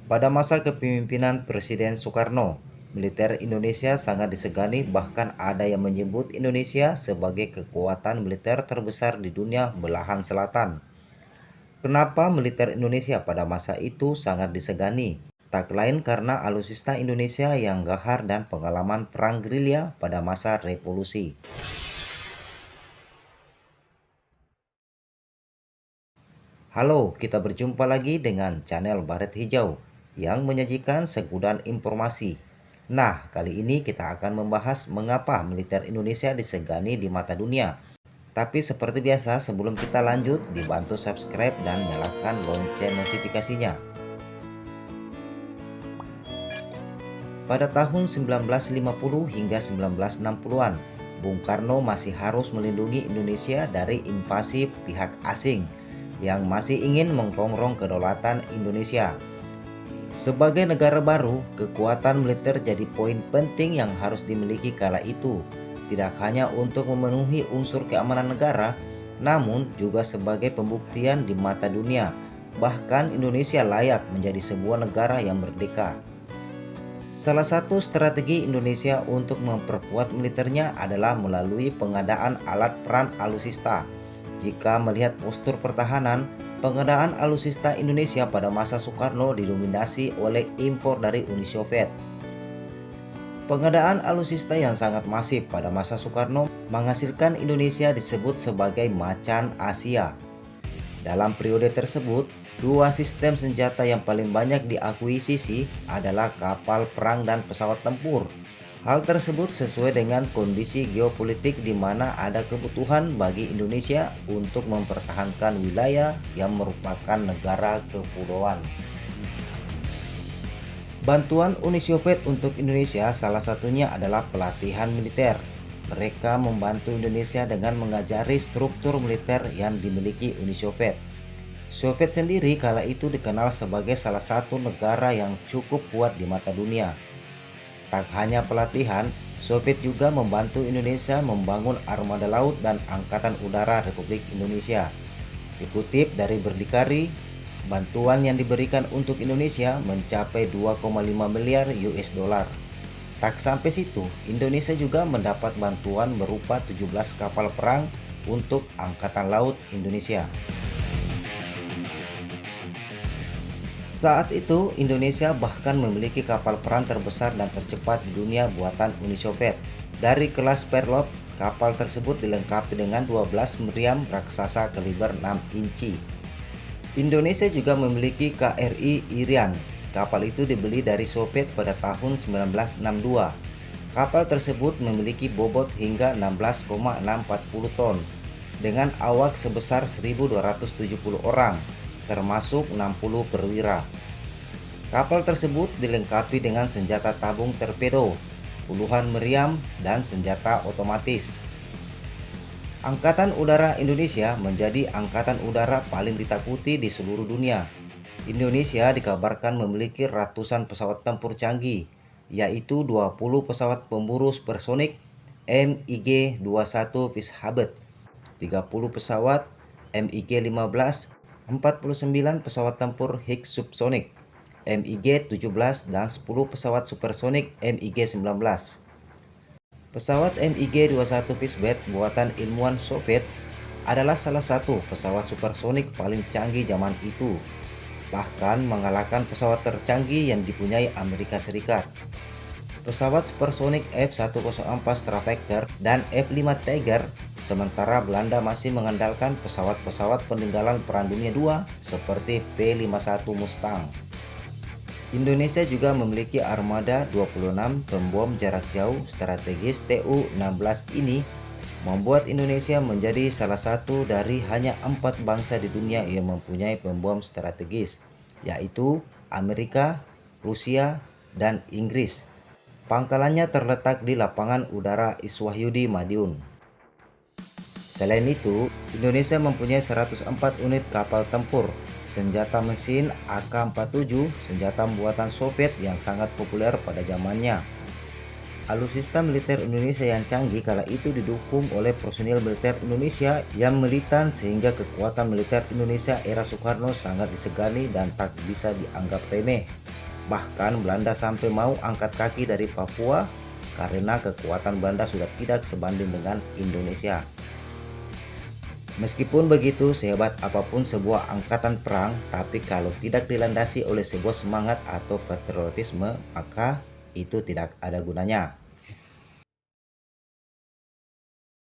Pada masa kepemimpinan Presiden Soekarno, militer Indonesia sangat disegani, bahkan ada yang menyebut Indonesia sebagai kekuatan militer terbesar di dunia belahan selatan. Kenapa militer Indonesia pada masa itu sangat disegani? Tak lain karena alutsista Indonesia yang gahar dan pengalaman perang gerilya pada masa revolusi. Halo, kita berjumpa lagi dengan channel Baret Hijau yang menyajikan segudang informasi. Nah, kali ini kita akan membahas mengapa militer Indonesia disegani di mata dunia. Tapi seperti biasa, sebelum kita lanjut, dibantu subscribe dan nyalakan lonceng notifikasinya. Pada tahun 1950 hingga 1960-an, Bung Karno masih harus melindungi Indonesia dari invasi pihak asing yang masih ingin mengrongrong kedaulatan Indonesia. Sebagai negara baru, kekuatan militer jadi poin penting yang harus dimiliki kala itu, tidak hanya untuk memenuhi unsur keamanan negara, namun juga sebagai pembuktian di mata dunia, bahkan Indonesia layak menjadi sebuah negara yang merdeka. Salah satu strategi Indonesia untuk memperkuat militernya adalah melalui pengadaan alat perang alutsista. Jika melihat postur pertahanan, pengadaan alutsista Indonesia pada masa Soekarno didominasi oleh impor dari Uni Soviet. Pengadaan alutsista yang sangat masif pada masa Soekarno menghasilkan Indonesia disebut sebagai macan Asia. Dalam periode tersebut, dua sistem senjata yang paling banyak diakuisisi adalah kapal perang dan pesawat tempur. Hal tersebut sesuai dengan kondisi geopolitik di mana ada kebutuhan bagi Indonesia untuk mempertahankan wilayah yang merupakan negara kepulauan. Bantuan Uni Soviet untuk Indonesia salah satunya adalah pelatihan militer. Mereka membantu Indonesia dengan mengajari struktur militer yang dimiliki Uni Soviet. Soviet sendiri kala itu dikenal sebagai salah satu negara yang cukup kuat di mata dunia. Tak hanya pelatihan, Soviet juga membantu Indonesia membangun armada laut dan angkatan udara Republik Indonesia. Dikutip dari Berdikari, bantuan yang diberikan untuk Indonesia mencapai 2,5 miliar US dollar. Tak sampai situ, Indonesia juga mendapat bantuan berupa 17 kapal perang untuk Angkatan Laut Indonesia. Saat itu, Indonesia bahkan memiliki kapal perang terbesar dan tercepat di dunia buatan Uni Soviet. Dari kelas Perlov, kapal tersebut dilengkapi dengan 12 meriam raksasa kaliber 6 inci. Indonesia juga memiliki KRI Irian. Kapal itu dibeli dari Soviet pada tahun 1962. Kapal tersebut memiliki bobot hingga 16,640 ton dengan awak sebesar 1.270 orang, termasuk 60 perwira. Kapal tersebut dilengkapi dengan senjata tabung torpedo, puluhan meriam, dan senjata otomatis. Angkatan Udara Indonesia menjadi angkatan udara paling ditakuti di seluruh dunia. Indonesia dikabarkan memiliki ratusan pesawat tempur canggih, yaitu 20 pesawat pemburu supersonik MiG-21 Fitzhugh, 30 pesawat MiG-15, 49 pesawat tempur Higgs subsonik MiG-17 dan 10 pesawat supersonik MiG-19. Pesawat MiG-21 Fitzhugh buatan ilmuwan Soviet adalah salah satu pesawat supersonik paling canggih zaman itu, bahkan mengalahkan pesawat tercanggih yang dipunyai Amerika Serikat. Pesawat supersonik F-104 Stratofortress dan F-5 Tiger, sementara Belanda masih mengandalkan pesawat-pesawat peninggalan Perang Dunia II seperti P-51 Mustang. Indonesia juga memiliki armada 26 pembom jarak jauh strategis Tu-16 ini membuat Indonesia menjadi salah satu dari hanya 4 bangsa di dunia yang mempunyai pembom strategis, yaitu Amerika, Rusia, dan Inggris. Pangkalannya terletak di Lapangan Udara Iswahyudi Madiun. Selain itu, Indonesia mempunyai 104 unit kapal tempur, senjata mesin AK-47, senjata buatan Soviet yang sangat populer pada zamannya. Alutsista militer Indonesia yang canggih kala itu didukung oleh personil militer Indonesia yang militan sehingga kekuatan militer Indonesia era Soekarno sangat disegani dan tak bisa dianggap remeh. Bahkan Belanda sampai mau angkat kaki dari Papua karena kekuatan Belanda sudah tidak sebanding dengan Indonesia. Meskipun begitu, sehebat apapun sebuah angkatan perang, tapi kalau tidak dilandasi oleh sebuah semangat atau patriotisme, maka itu tidak ada gunanya.